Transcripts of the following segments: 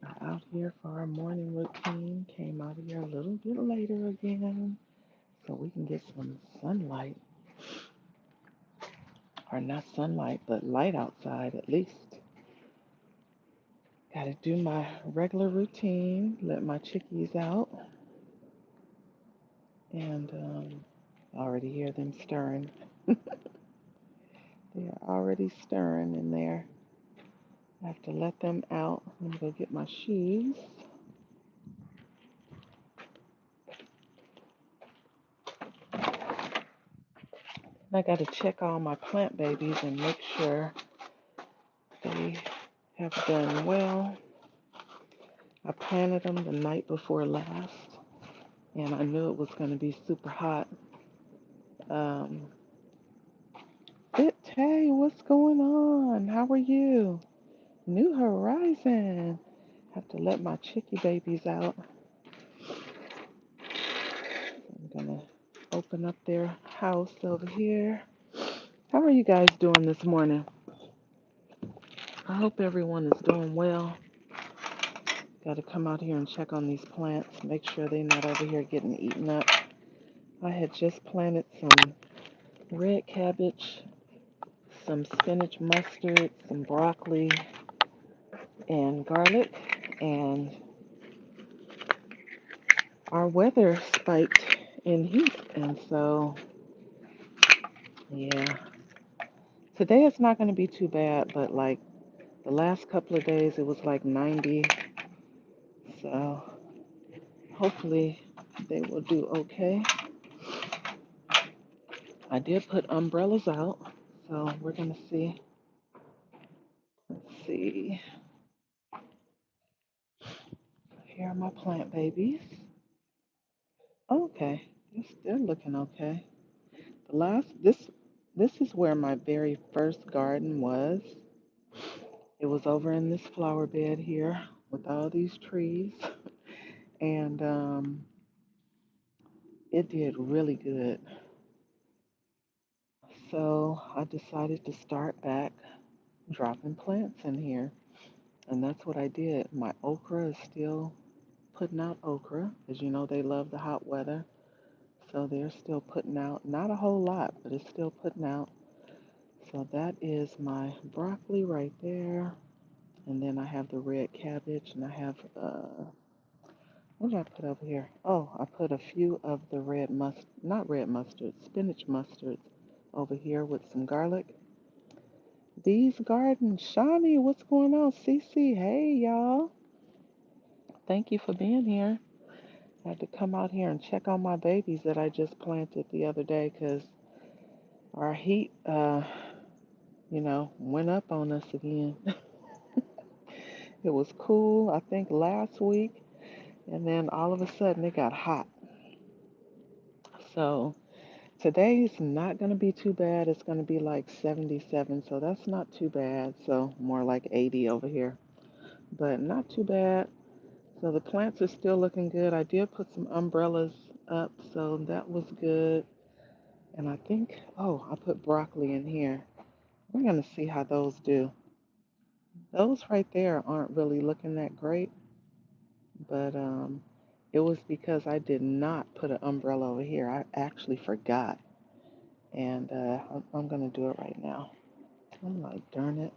are out here for our morning routine. Came out here a little bit later again so we can get some sunlight, or not sunlight, but light outside at least. Got to do my regular routine, let my chickies out, and I already hear them stirring. They are already stirring in there. I have to let them out. Let me go get my shoes. I got to check all my plant babies and make sure they have done well. I planted them the night before last, and I knew it was going to be super hot. Um, hey, what's going on? How are you? New Horizon. Have to let my chickie babies out. I'm gonna open up their house over here. How are you guys doing this morning? I hope everyone is doing well. Got to come out here and check on these plants, make sure they're not over here getting eaten up. I had just planted some red cabbage, some spinach mustard, some broccoli, and garlic, and our weather spiked in heat, and so yeah, today it's not going to be too bad, but like the last couple of days it was like 90, so hopefully they will do okay. I did put umbrellas out, so we're going to see. Let's see. Here are my plant babies. Okay, they're looking okay. The last this is where my very first garden was. It was over in this flower bed here with all these trees, and it did really good. So I decided to start back dropping plants in here, and that's what I did. My okra is still putting out okra, as you know they love the hot weather. So they're still putting out, not a whole lot, but it's still putting out. So that is my broccoli right there. And then I have the red cabbage, and I have, what did I put over here? Oh, I put a few of the not red mustard, spinach mustards over here with some garlic. These gardens, Shawnee, what's going on? Cece, hey y'all. Thank you for being here. I had to come out here and check on my babies that I just planted the other day because our heat, went up on us again. It was cool, I think, last week, and then all of a sudden it got hot. So today's not going to be too bad. It's going to be like 77, so that's not too bad. So more like 80 over here, but not too bad. So the plants are still looking good. I did put some umbrellas up, so that was good. And I think, oh, I put broccoli in here. We're going to see how those do. Those right there aren't really looking that great, but it was because I did not put an umbrella over here. I actually forgot, and I'm gonna do it right now. I'm like, darn it.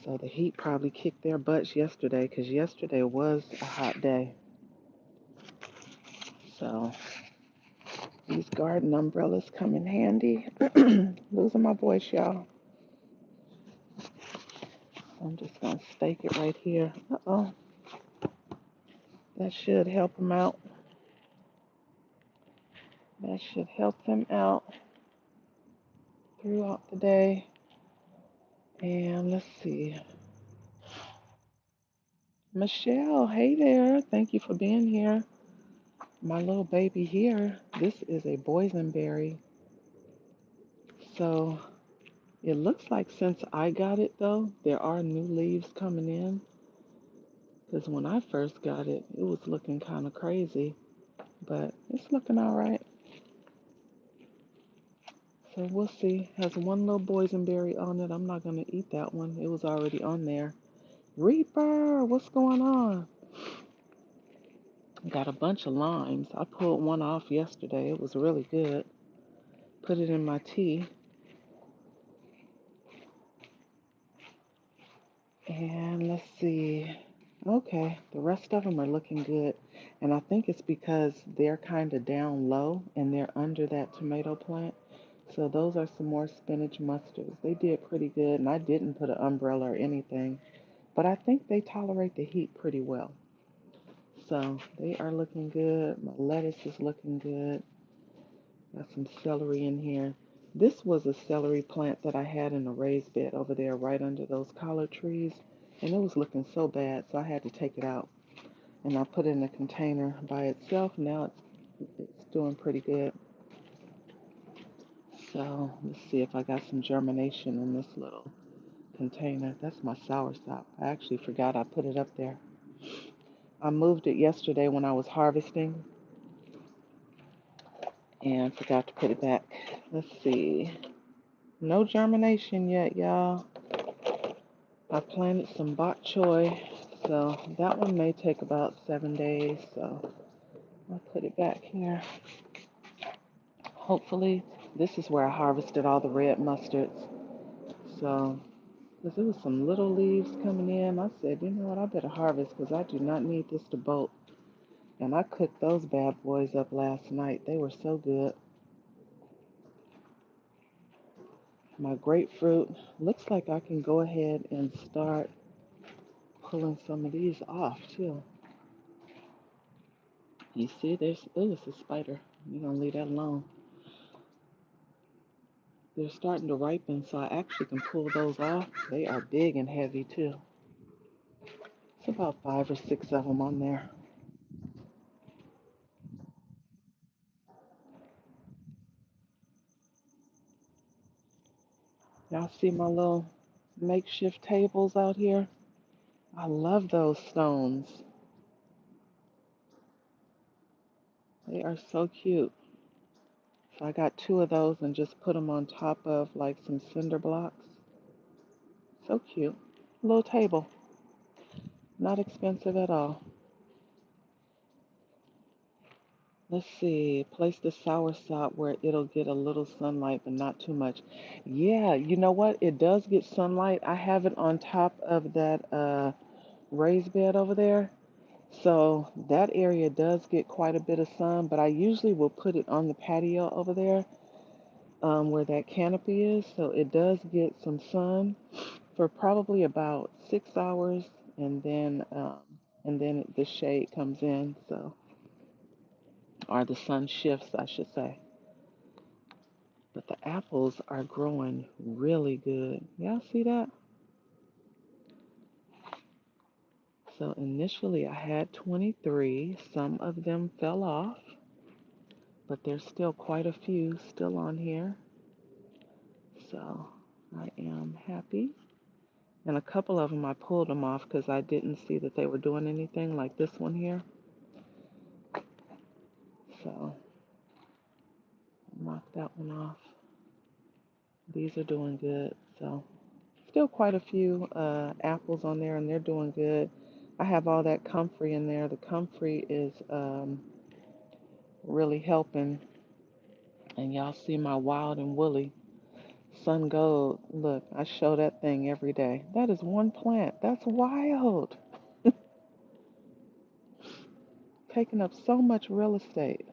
So the heat probably kicked their butts yesterday, because yesterday was a hot day. So these garden umbrellas come in handy. Losing my voice, y'all. I'm just gonna stake it right here. Uh-oh, that should help them out. That should help them out throughout the day. And let's see. Michelle, hey there. Thank you for being here. My little baby here, this is a boysenberry. So it looks like since I got it though, there are new leaves coming in. Because when I first got it, it was looking kind of crazy. But it's looking all right. So we'll see. Has one little boysenberry on it. I'm not going to eat that one. It was already on there. Reaper, what's going on? Got a bunch of limes. I pulled one off yesterday. It was really good. Put it in my tea. And let's see. Okay, the rest of them are looking good. And I think it's because they're kind of down low and they're under that tomato plant. So those are some more spinach mustards. They did pretty good, and I didn't put an umbrella or anything, but I think they tolerate the heat pretty well. So they are looking good. My lettuce is looking good. Got some celery in here. This was a celery plant that I had in a raised bed over there right under those collard trees, and it was looking so bad, so I had to take it out. And I put it in a container by itself. Now it's doing pretty good. So let's see if I got some germination in this little container. That's my soursop. I actually forgot I put it up there. I moved it yesterday when I was harvesting and forgot to put it back. Let's see. No germination yet, y'all. I planted some bok choy, so that one may take about 7 days. So I'll put it back here. Hopefully, this is where I harvested all the red mustards. So, because there was some little leaves coming in, I said, you know what, I better harvest because I do not need this to bolt. And I cooked those bad boys up last night. They were so good. My grapefruit looks like I can go ahead and start pulling some of these off too. You see, it's a spider. You're gonna leave that alone. They're starting to ripen, so I actually can pull those off. They are big and heavy too. It's about 5 or 6 of them on there. Y'all see my little makeshift tables out here? I love those stones. They are so cute. So I got 2 of those and just put them on top of like some cinder blocks. So cute. Little table. Not expensive at all. Let's see. Place the soursop where it'll get a little sunlight, but not too much. Yeah, you know what? It does get sunlight. I have it on top of that raised bed over there. So that area does get quite a bit of sun, but I usually will put it on the patio over there where that canopy is. So it does get some sun for probably about 6 hours, and then the shade comes in. So, or the sun shifts, I should say. But the apples are growing really good. Y'all see that? So initially I had 23. Some of them fell off, but there's still quite a few still on here. So I am happy. And a couple of them I pulled them off because I didn't see that they were doing anything, like this one here. So knock that one off. These are doing good. So still quite a few apples on there, and they're doing good. I have all that comfrey in there. The comfrey is really helping. And y'all see my wild and woolly sun gold. Look, I show that thing every day. That is one plant. That's wild. Taking up so much real estate.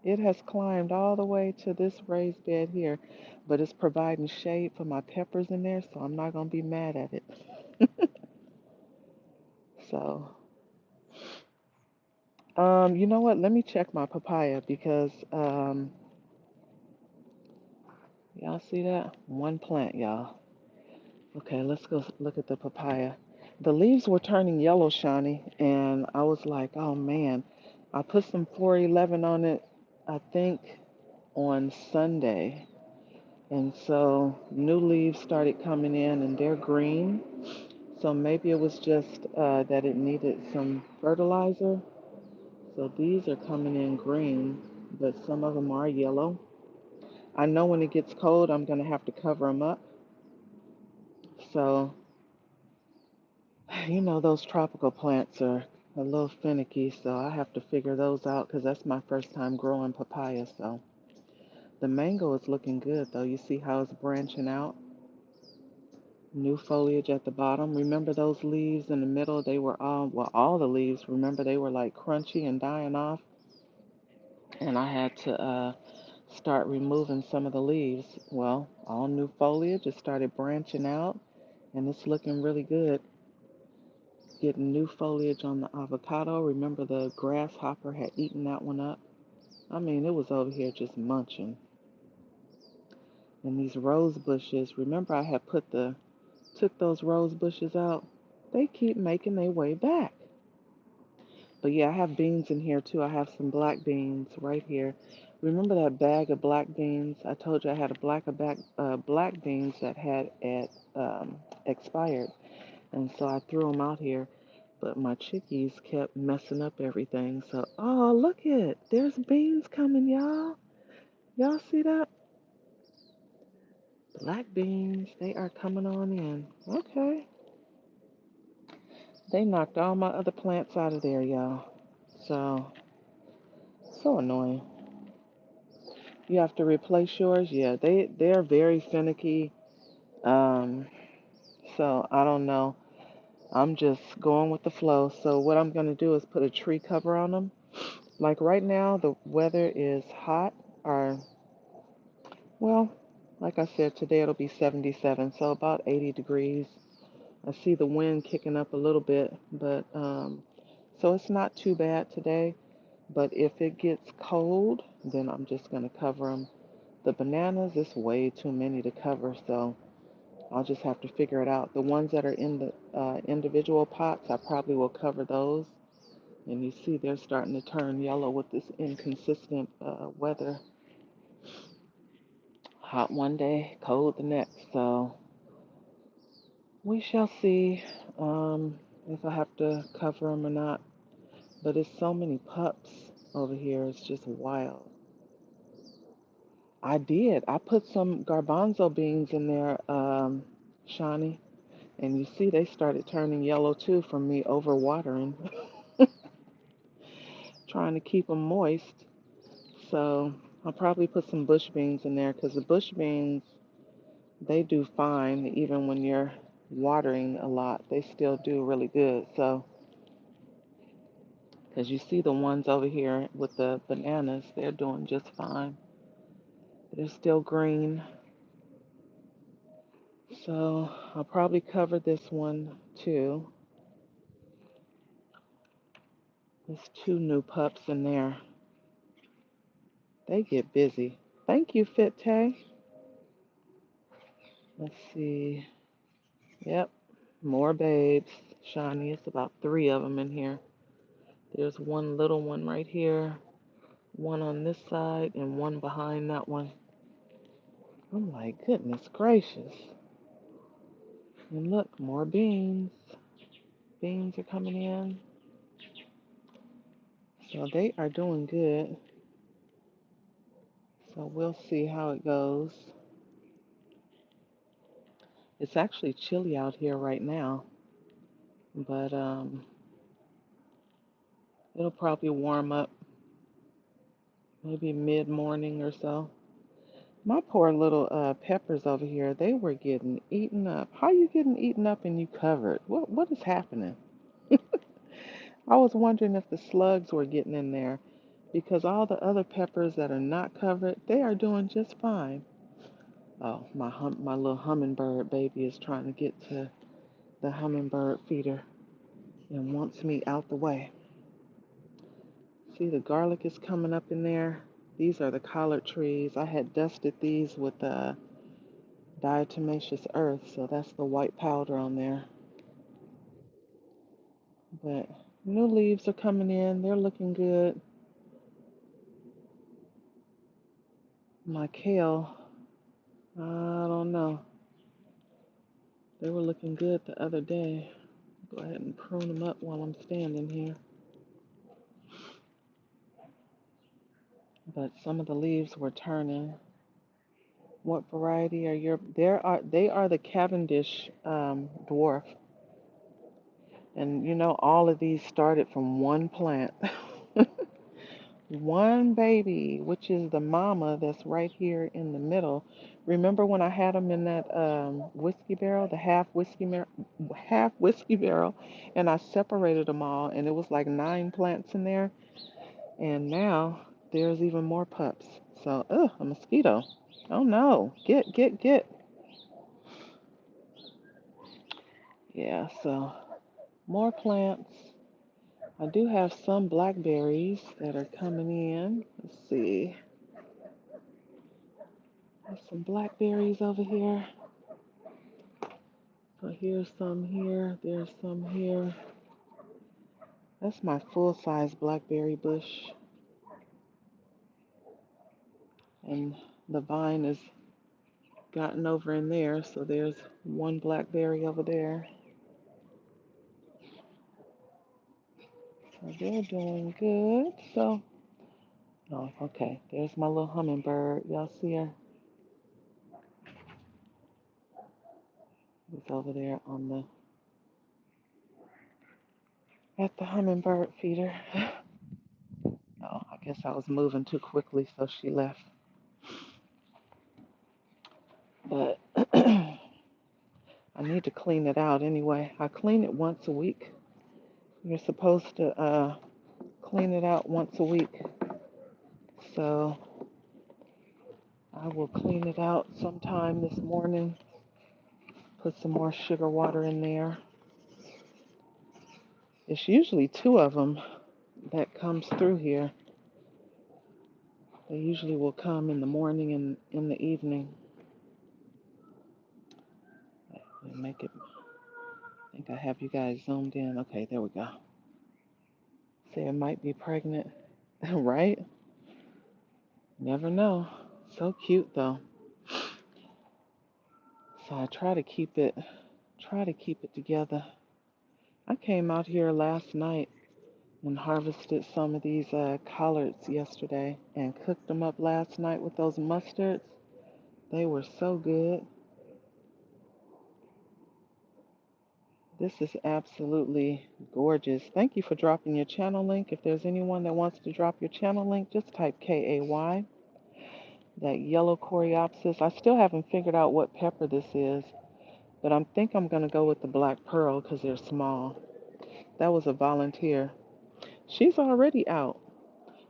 It has climbed all the way to this raised bed here, but it's providing shade for my peppers in there, so I'm not going to be mad at it. So, you know what? Let me check my papaya because, y'all see that? One plant, y'all. Okay, let's go look at the papaya. The leaves were turning yellow, shiny, and I was like, oh man. I put some 411 on it, I think, on Sunday. And so new leaves started coming in and they're green. So maybe it was just that it needed some fertilizer. So these are coming in green, but some of them are yellow. I know when it gets cold, I'm going to have to cover them up. So You know, those tropical plants are a little finicky, so I have to figure those out because that's my first time growing papaya. So the mango is looking good, though. You see how it's branching out? New foliage at the bottom. Remember those leaves in the middle? They were all the leaves, remember they were like crunchy and dying off? And I had to start removing some of the leaves. Well, all new foliage. It started branching out, and it's looking really good. Getting new foliage on the avocado. Remember the grasshopper had eaten that one up? I mean, it was over here just munching. And these rose bushes, remember I had took those rose bushes out? They keep making their way back. But yeah, I have beans in here too. I have some black beans right here. Remember that bag of black beans? I told you I had a black beans that expired, and so I threw them out here. But my chickies kept messing up everything. So, oh, look it, there's beans coming, y'all. Y'all see that? Black beans, they are coming on in. Okay, they knocked all my other plants out of there, y'all. So, so annoying. You have to replace yours? Yeah, they're very finicky. Um, so I don't know. I'm just going with the flow. So what I'm gonna do is put a tree cover on them. Like right now, the weather is hot, or well, like I said, today it'll be 77, so about 80 degrees. I see the wind kicking up a little bit, but so it's not too bad today. But if it gets cold, then I'm just gonna cover them. The bananas is way too many to cover, so I'll just have to figure it out. The ones that are in the individual pots, I probably will cover those. And you see they're starting to turn yellow with this inconsistent weather. Hot one day, cold the next. So we shall see if I have to cover them or not. But it's so many pups over here. It's just wild. I did. I put some garbanzo beans in there, Shawnee. And you see, they started turning yellow too from me overwatering, trying to keep them moist. So I'll probably put some bush beans in there because the bush beans, they do fine even when you're watering a lot. They still do really good. So, because you see the ones over here with the bananas, they're doing just fine. They're still green. So I'll probably cover this one too. There's two new pups in there. They get busy. Thank you, Fit Tay. Let's see. Yep, more babes. Shiny. It's about three of them in here. There's one little one right here, one on this side, and one behind that one. I'm like, goodness gracious. And look, more beans. Beans are coming in. So they are doing good. So we'll see how it goes. It's actually chilly out here right now, but it'll probably warm up maybe mid-morning or so. My poor little peppers over here, they were getting eaten up. How you getting eaten up and you covered? What is happening? I was wondering if the slugs were getting in there because all the other peppers that are not covered, they are doing just fine. Oh, my little hummingbird baby is trying to get to the hummingbird feeder and wants me out the way. See, the garlic is coming up in there. These are the collard trees. I had dusted these with diatomaceous earth, so that's the white powder on there. But new leaves are coming in. They're looking good. My kale, I don't know. They were looking good the other day. Go ahead and prune them up while I'm standing here. But some of the leaves were turning. What variety are your? They are the Cavendish dwarf. And you know, all of these started from one plant. One baby, which is the mama that's right here in the middle. Remember when I had them in that whiskey barrel, the half whiskey barrel, and I separated them all, and it was like 9 plants in there. And now there's even more pups. So, a mosquito. Oh no, get. Yeah, so more plants. I do have some blackberries that are coming in. Let's see. There's some blackberries over here. So here's some here. There's some here. That's my full-size blackberry bush. And the vine has gotten over in there. So there's one blackberry over there. So they're doing good. So, oh, okay. There's my little hummingbird. Y'all see her? It's over there on the at the hummingbird feeder. Oh, I guess I was moving too quickly, so she left. But I need to clean it out anyway. I clean it once a week. You're supposed to clean it out once a week. So I will clean it out sometime this morning. Put some more sugar water in there. It's usually 2 of them that comes through here. They usually will come in the morning and in the evening. Make it. I think I have you guys zoomed in. Okay, there we go. Say it might be pregnant, right? Never know. So cute though. So I try to keep it together. I came out here last night and harvested some of these collards yesterday and cooked them up last night with those mustards. They were so good. This is absolutely gorgeous. Thank you for dropping your channel link. If there's anyone that wants to drop your channel link, just type KAY, that yellow coreopsis. I still haven't figured out what pepper this is, but I think I'm going to go with the black pearl because they're small. That was a volunteer. She's already out.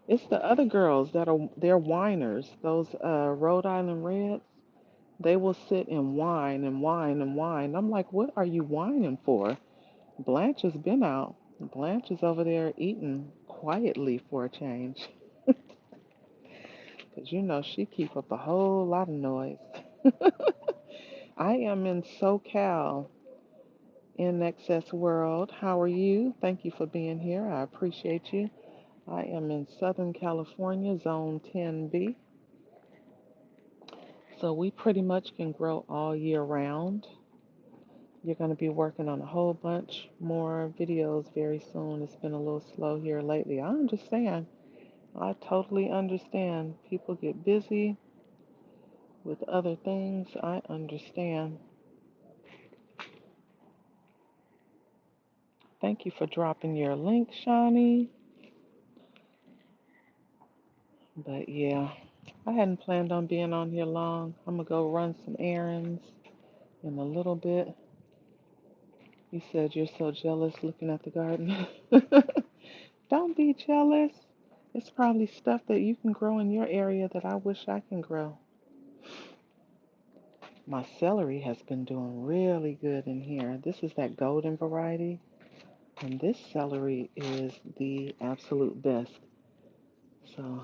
It's the other girls they're whiners. Those Rhode Island Reds, they will sit and whine and whine and whine. I'm like, what are you whining for? Blanche has been out. Blanche is over there eating quietly for a change. Because you know she keep up a whole lot of noise. I am in SoCal, in Excess World. How are you? Thank you for being here. I appreciate you. I am in Southern California, Zone 10B. So we pretty much can grow all year round. You're going to be working on a whole bunch more videos very soon. It's been a little slow here lately. I understand. I totally understand. People get busy with other things. I understand. Thank you for dropping your link, Shawnee. But yeah, I hadn't planned on being on here long. I'm going to go run some errands in a little bit. You said you're so jealous looking at the garden. Don't be jealous. It's probably stuff that you can grow in your area that I wish I can grow. My celery has been doing really good in here. This is that golden variety, and this celery is the absolute best. So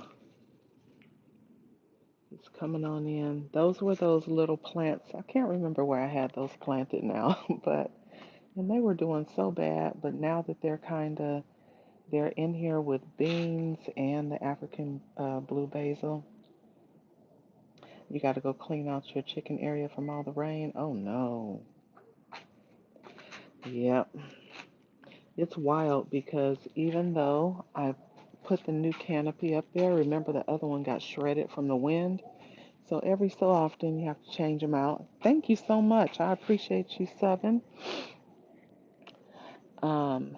it's coming on in. Those were those little plants. I can't remember where I had those planted now, but and they were doing so bad. But now that they're in here with beans and the African blue basil. You got to go clean out your chicken area from all the rain. Oh no. Yep. It's wild because even though I put the new canopy up there, remember the other one got shredded from the wind? So every so often you have to change them out. Thank you so much. I appreciate you, Seven. um,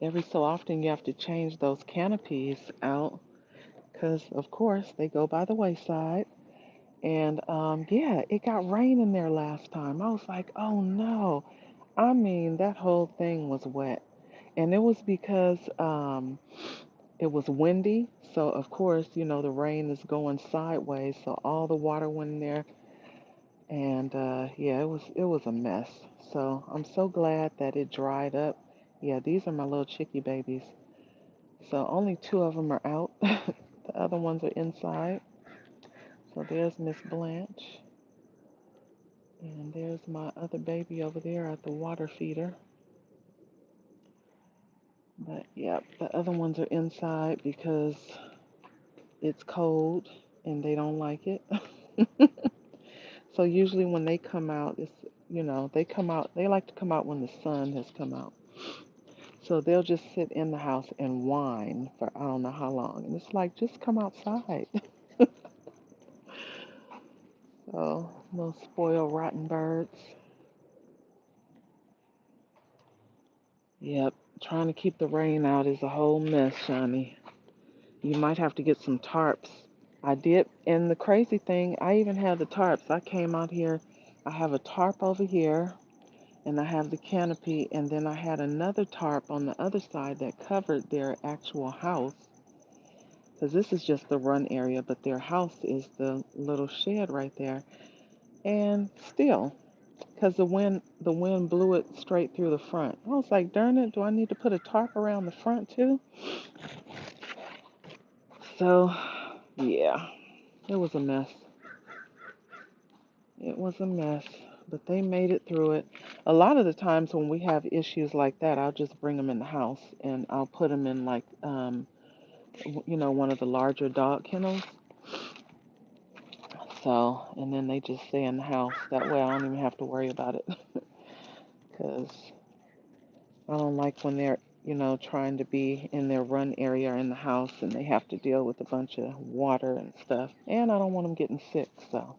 every so often you have to change those canopies out because, of course, they go by the wayside. And yeah, it got rain in there last time. I was like, oh no. I mean, that whole thing was wet. And it was because it was windy. So, of course, the rain is going sideways. So all the water went in there. And yeah, it was a mess. So I'm so glad that it dried up. Yeah, these are my little chickie babies. So only two of them are out. The other ones are inside. So there's Miss Blanche. And there's my other baby over there at the water feeder. But yeah, the other ones are inside because it's cold and they don't like it. So usually when they come out, they come out, they like to come out when the sun has come out. So they'll just sit in the house and whine for I don't know how long. And it's like, just come outside. So, little spoiled rotten birds. Yep, trying to keep the rain out is a whole mess, Shani. You might have to get some tarps. I did, and the crazy thing, I even have the tarps. I came out here, I have a tarp over here, and I have the canopy, and then I had another tarp on the other side that covered their actual house. Because this is just the run area, but their house is the little shed right there. And still, because the wind blew it straight through the front. I was like, darn it, do I need to put a tarp around the front too? So, yeah, it was a mess. It was a mess, but they made it through it. A lot of the times when we have issues like that, I'll just bring them in the house and I'll put them in like, one of the larger dog kennels. So, and then they just stay in the house. That way I don't even have to worry about it. Because I don't like when they're, trying to be in their run area in the house and they have to deal with a bunch of water and stuff. And I don't want them getting sick, so.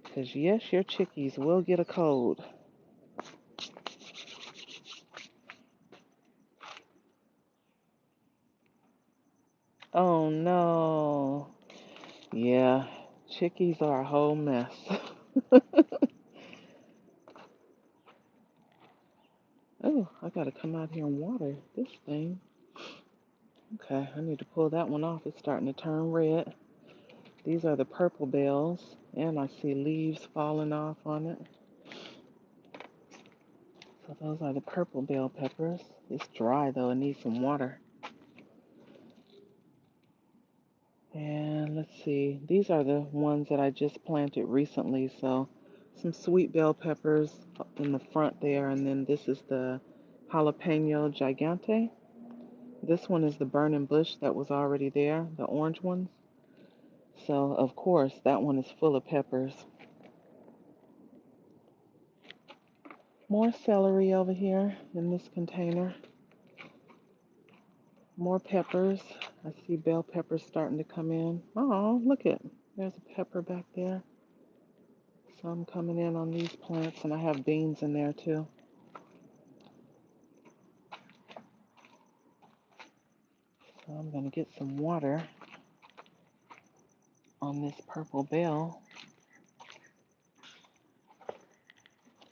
Because yes, your chickies will get a cold. Oh no. Yeah, chickies are a whole mess. Oh, I gotta come out here and water this thing. Okay, I need to pull that one off. It's starting to turn red. These are the purple bells, and I see leaves falling off on it. So those are the purple bell peppers. It's dry though, it needs some water. And let's see, these are the ones that I just planted recently. So some sweet bell peppers in the front there, and then this is the jalapeno gigante. This one is the burning bush that was already there, the orange ones. So of course that one is full of peppers. More celery over here in this container. More peppers. I see bell peppers starting to come in. Oh, look it. There's a pepper back there. Some coming in on these plants, and I have beans in there too. So I'm going to get some water on this purple bell.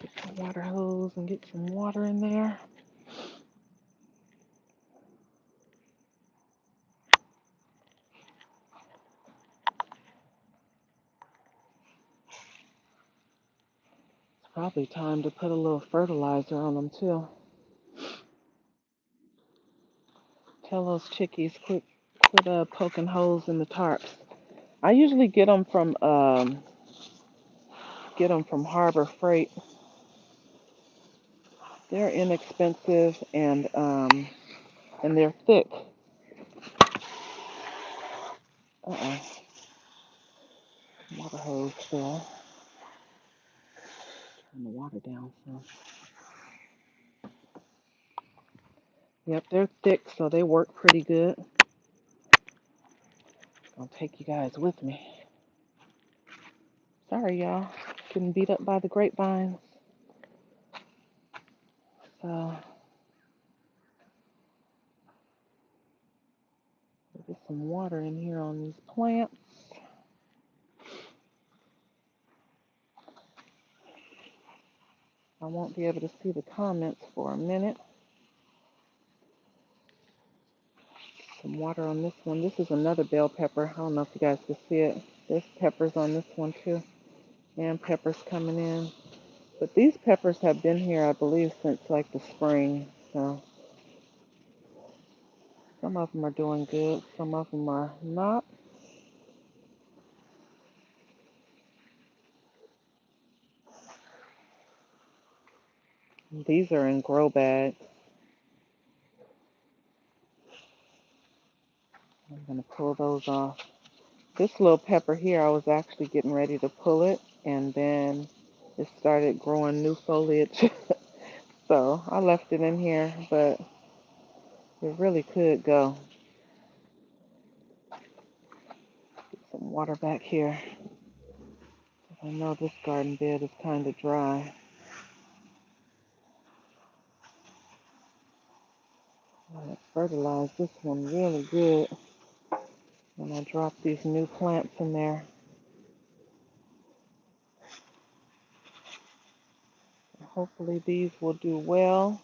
Get the water hose and get some water in there. It's probably time to put a little fertilizer on them too. Tell those chickies quit poking holes in the tarps. I usually get them from Harbor Freight. They're inexpensive and they're thick. Uh-oh, water hose fell. Turn the water down some. Yep, they're thick, so they work pretty good. I'll take you guys with me. Sorry, y'all. Getting beat up by the grapevines. So get some water in here on these plants. I won't be able to see the comments for a minute. Some water on this one. This is another bell pepper. I don't know if you guys can see it. There's peppers on this one too. And peppers coming in. But these peppers have been here, I believe, since like the spring. So some of them are doing good. Some of them are not. These are in grow bags. I'm going to pull those off. This little pepper here, I was actually getting ready to pull it, and then it started growing new foliage. So I left it in here, but it really could go. Get some water back here. I know this garden bed is kind of dry. I fertilized this one really good when I dropped these new plants in there. Hopefully these will do well.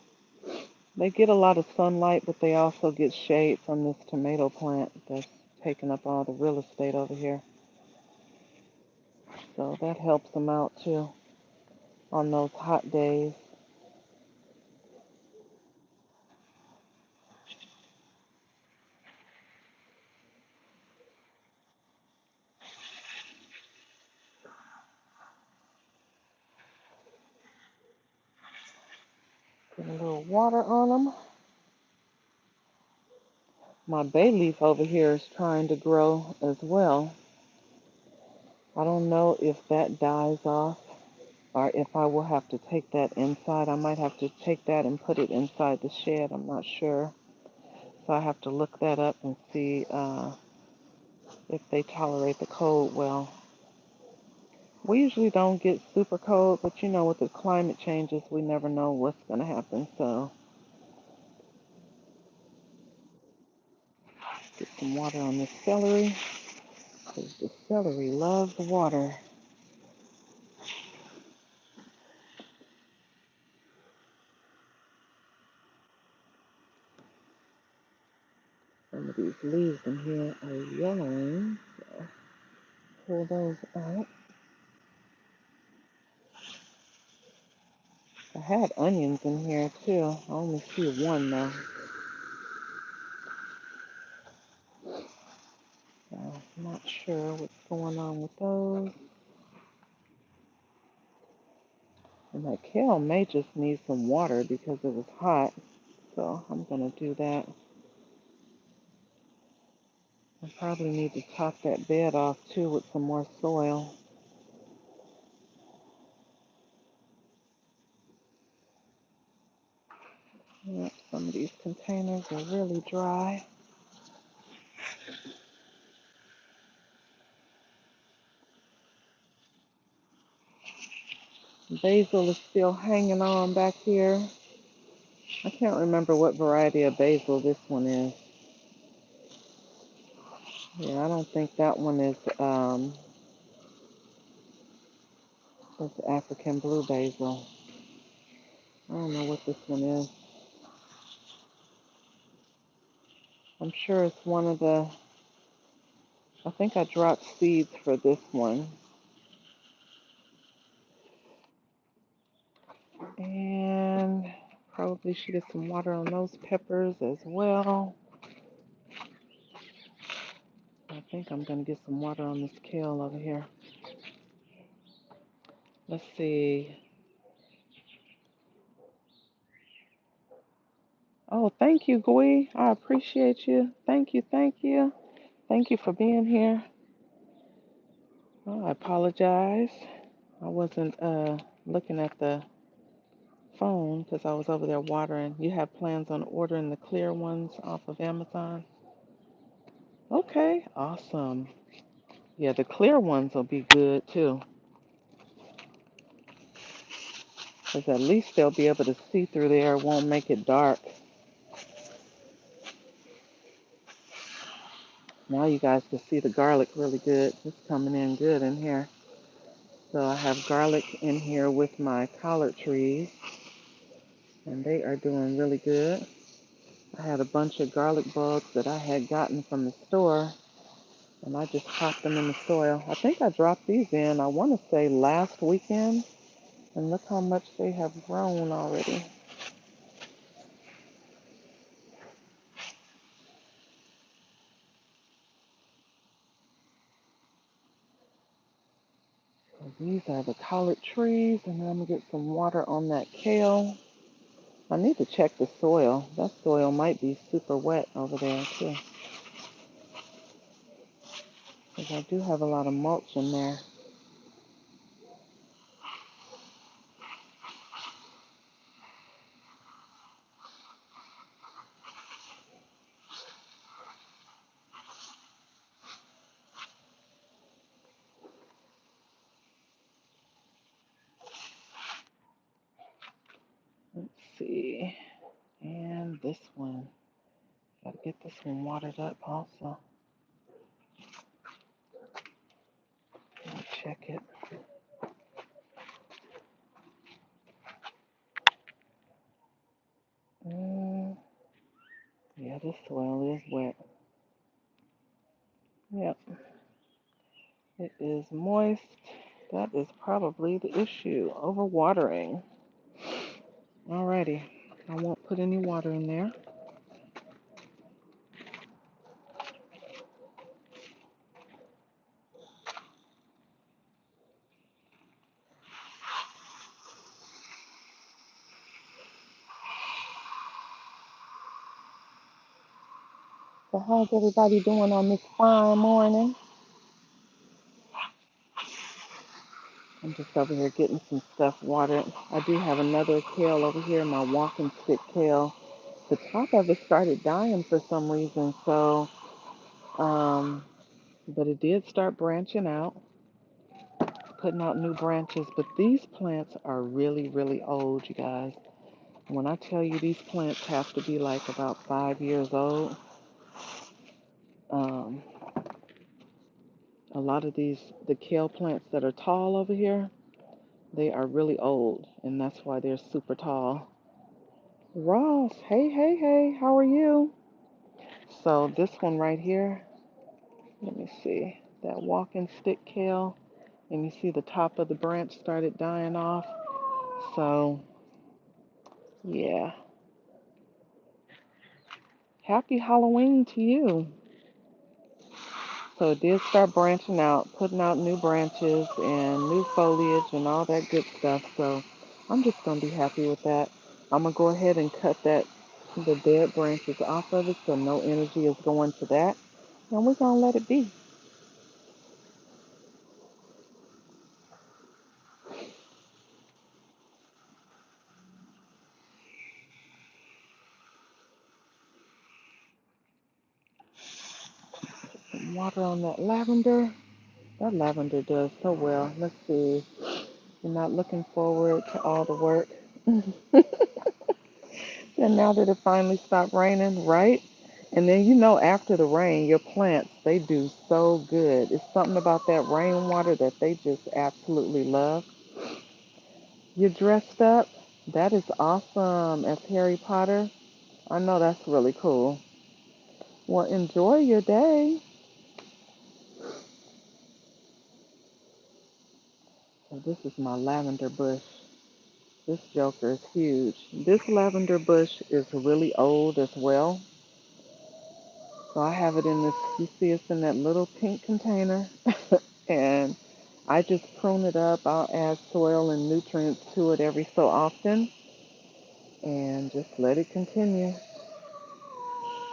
They get a lot of sunlight, but they also get shade from this tomato plant that's taking up all the real estate over here. So that helps them out too on those hot days. Put a little water on them. My bay leaf over here is trying to grow as well. I don't know if that dies off or if I will have to take that inside. I might have to take that and put it inside the shed. I'm not sure. So I have to look that up and see if they tolerate the cold well. We usually don't get super cold, but you know, with the climate changes, we never know what's going to happen. So get some water on this celery, because the celery loves water. Some of these leaves in here are yellowing, so pull those out. I had onions in here too. I only see one now. So I'm not sure what's going on with those. And that kale may just need some water because it was hot. So I'm going to do that. I probably need to top that bed off too with some more soil. Yep, some of these containers are really dry. Basil is still hanging on back here. I can't remember what variety of basil this one is. Yeah, I don't think that one is African blue basil. I don't know what this one is. I'm sure it's one of the, I think I dropped seeds for this one. And probably should get some water on those peppers as well. I think I'm going to get some water on this kale over here. Let's see. Oh, thank you, Gui. I appreciate you. Thank you, thank you. Thank you for being here. Oh, I apologize. I wasn't looking at the phone because I was over there watering. You have plans on ordering the clear ones off of Amazon? Okay, awesome. Yeah, the clear ones will be good too. because at least they'll be able to see through there. It won't make it dark. Now you guys can see the garlic really good. It's coming in good in here. So I have garlic in here with my collard trees, and they are doing really good. I had a bunch of garlic bulbs that I had gotten from the store, and I just popped them in the soil. I think I dropped these in, I want to say last weekend, and look how much they have grown already. So these are the collard trees, and then I'm going to get some water on that kale. I need to check the soil. That soil might be super wet over there too, because I do have a lot of mulch in there. Let's see. And this one. Gotta get this one watered up also. Let me check it. Mm, yeah, this soil is wet. Yep, it is moist. That is probably the issue, overwatering. Alrighty, I won't put any water in there. So how's everybody doing on this fine morning? I'm just over here getting some stuff watered. I do have another kale over here, my walking stick kale. The top of it started dying for some reason, so but it did start branching out, putting out new branches. But these plants are really, really old, you guys. When I tell you these plants have to be like about 5 years old, um, a lot of the kale plants that are tall over here, they are really old, and that's why they're super tall. Ross, hey, hey, hey, how are you? So this one right here, let me see, that walking stick kale, and you see the top of the branch started dying off. So yeah, happy Halloween to you. So it did start branching out, putting out new branches and new foliage and all that good stuff. So I'm just going to be happy with that. I'm going to go ahead and cut the dead branches off of it so no energy is going to that. And we're going to let it be. Some water on that lavender. That lavender does so well. Let's see. You're not looking forward to all the work. And now that it finally stopped raining, right? And then after the rain, your plants, they do so good. It's something about that rainwater that they just absolutely love. You're dressed up. That is awesome as Harry Potter. I know that's really cool. Well, enjoy your day. So this is my lavender bush. This joker is huge. This lavender bush is really old as well. So I have it in this, you see it's in that little pink container. And I just prune it up. I'll add soil and nutrients to it every so often and just let it continue.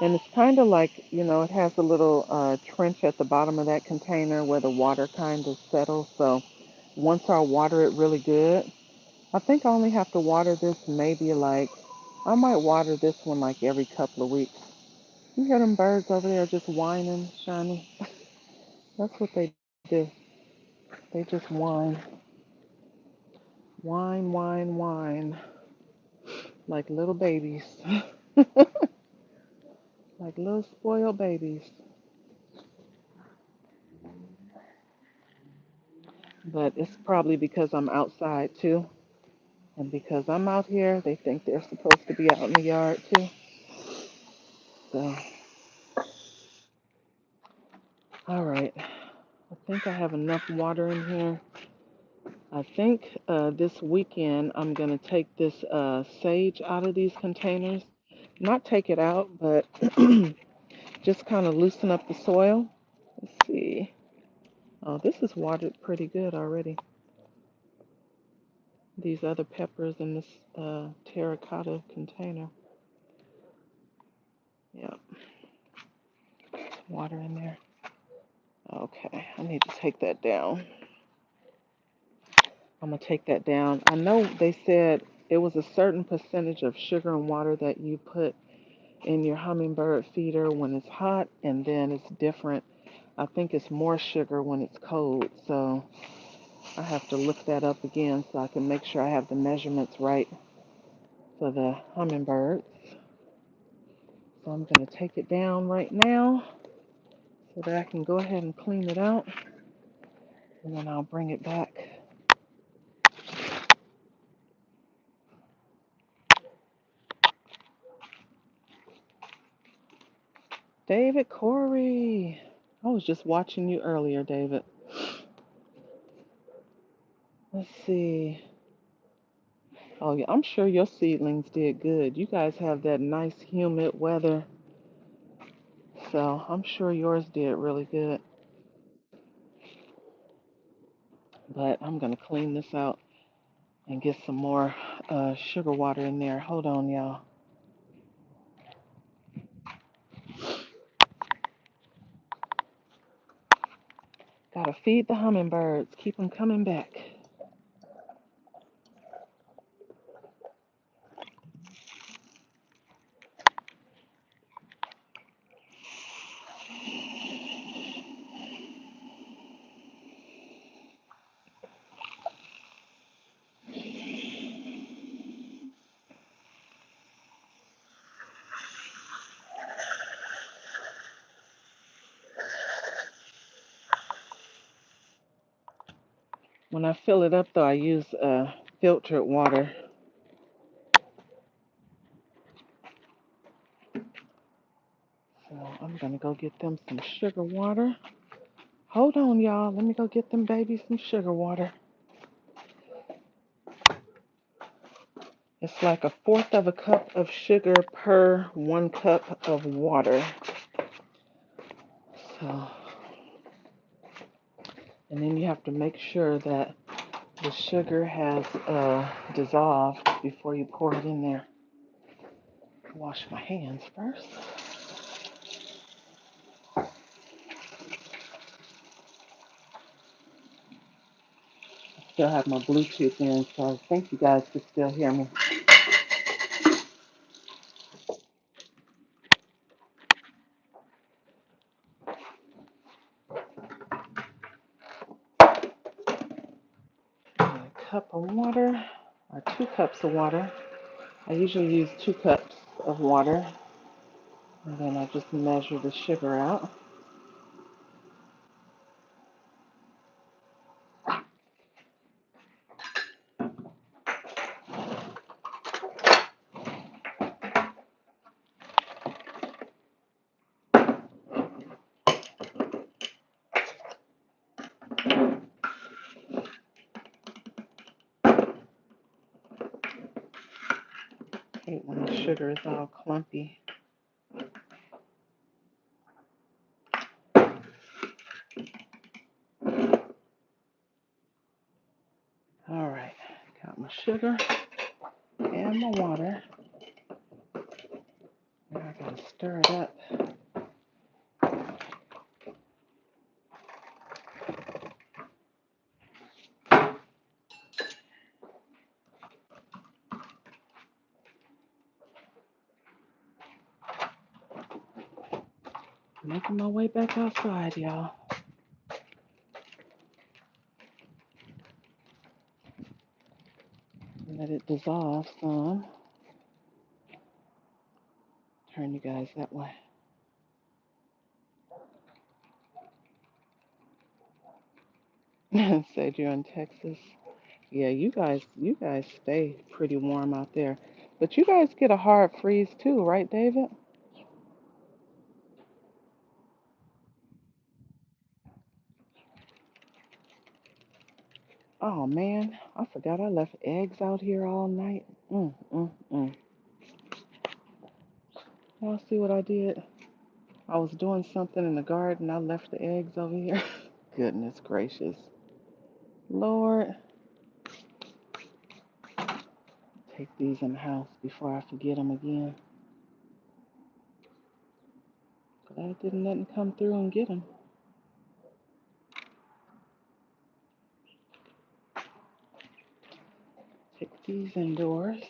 And it's kind of like, it has a little trench at the bottom of that container where the water kind of settles. So once I water it really good, I think I only have to water this maybe like, I might water this one like every couple of weeks. You hear them birds over there just whining, Shiny? That's what they do. They just whine. Wine, wine, wine. Like little babies. Like little spoiled babies. But it's probably because I'm outside too. And because I'm out here, they think they're supposed to be out in the yard too. So, all right. I think I have enough water in here. I think this weekend I'm going to take this sage out of these containers. Not take it out, but just kind of loosen up the soil. Let's see. Oh, this is watered pretty good already. These other peppers in this terracotta container. Yeah, water in there. Okay, I need to take that down. I'm going to take that down. I know they said it was a certain percentage of sugar and water that you put in your hummingbird feeder when it's hot, and then it's different. I think it's more sugar when it's cold. So I have to look that up again so I can make sure I have the measurements right for the hummingbirds. So I'm going to take it down right now so that I can go ahead and clean it out, and then I'll bring it back. David Corey. I was just watching you earlier, David. Let's see. Oh, yeah, I'm sure your seedlings did good. You guys have that nice humid weather, so I'm sure yours did really good. But I'm going to clean this out and get some more sugar water in there. Hold on, y'all. Gotta feed the hummingbirds. Keep them coming back. When I fill it up, though, I use filtered water. So I'm gonna go get them some sugar water. Hold on, y'all. Let me go get them babies some sugar water. It's like a fourth of a cup of sugar per 1 cup of water. So, and then you have to make sure that the sugar has dissolved before you pour it in there. Wash my hands first. Still have my Bluetooth in, so I think you guys can still hear me. A cup of water, or 2 cups of water. I usually use 2 cups of water, and then I just measure the sugar out. I hate when the sugar is all clumpy. All right, got my sugar and my water. Now I gotta stir it up. Making my way back outside, y'all. dissolve some. Turn you guys that way. Said you're in Texas. Yeah, you guys stay pretty warm out there. But you guys get a hard freeze too, right, David? Oh man, I forgot I left eggs out here all night. Mm. Y'all see what I did? I was doing something in the garden. I left the eggs over here. Goodness gracious. Lord, take these in the house before I forget them again. Glad didn't let them come through and get them. Take these indoors.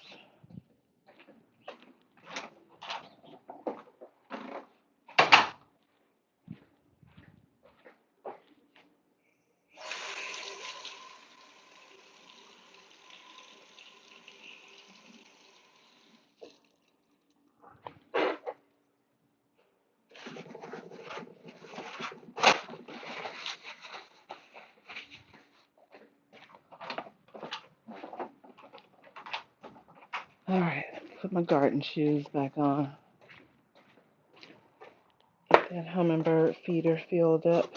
All right, put my garden shoes back on. Get that hummingbird feeder filled up.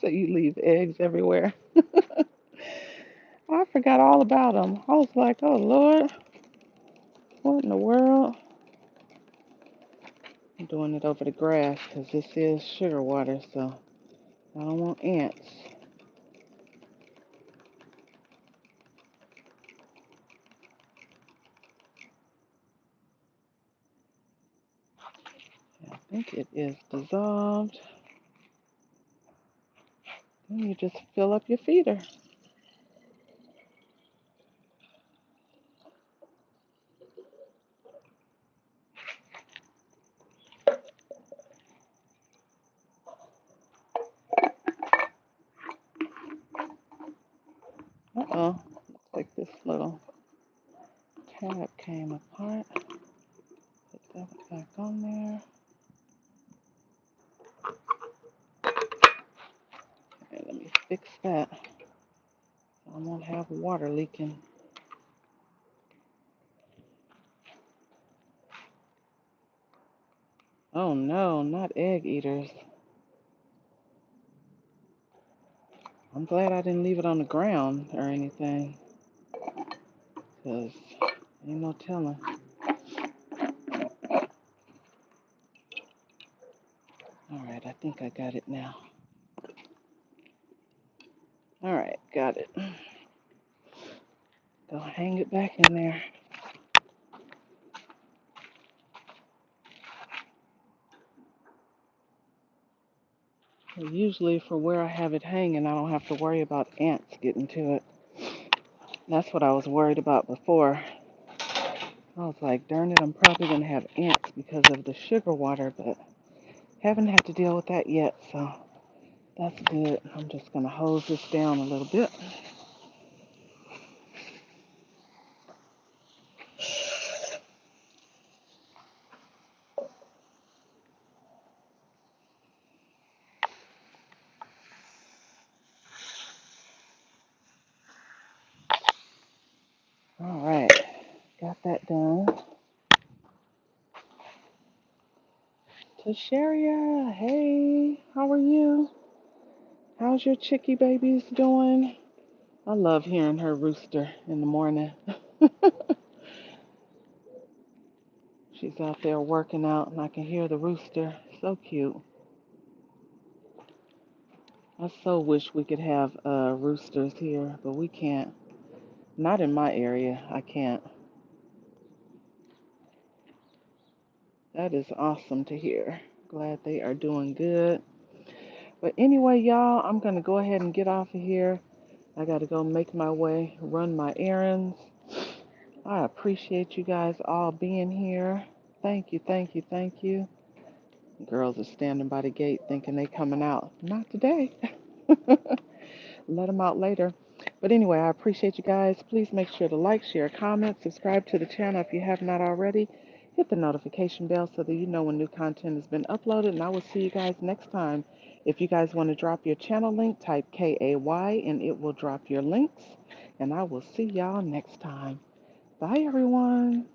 So you leave eggs everywhere. I forgot all about them. I was like, oh Lord, what in the world? I'm doing it over the grass because this is sugar water, so I don't want ants. I think it is dissolved. Then you just fill up your feeder. Uh-oh, looks like this little tab came apart. Put that back on there. And let me fix that so I won't have water leaking. Oh no, not egg eaters. I'm glad I didn't leave it on the ground or anything, because ain't no telling. Alright, I think I got it now. Alright, got it. Go hang it back in there. Usually for where I have it hanging, I don't have to worry about ants getting to it. That's what I was worried about before. I was like, darn it, I'm probably going to have ants because of the sugar water, but haven't had to deal with that yet, so that's good. I'm just going to hose this down a little bit. All right, got that done. Tasharia, hey, how are you? How's your chickie babies doing? I love hearing her rooster in the morning. She's out there working out, and I can hear the rooster. So cute. I so wish we could have roosters here, but we can't. Not in my area. I can't. That is awesome to hear. Glad they are doing good. But anyway, y'all, I'm going to go ahead and get off of here. I got to go make my way, run my errands. I appreciate you guys all being here. Thank you, thank you, thank you. Girls are standing by the gate thinking they coming out. Not today. Let them out later. But anyway, I appreciate you guys. Please make sure to like, share, comment, subscribe to the channel if you have not already. Hit the notification bell so that you know when new content has been uploaded. And I will see you guys next time. If you guys want to drop your channel link, type KAY and it will drop your links. And I will see y'all next time. Bye, everyone.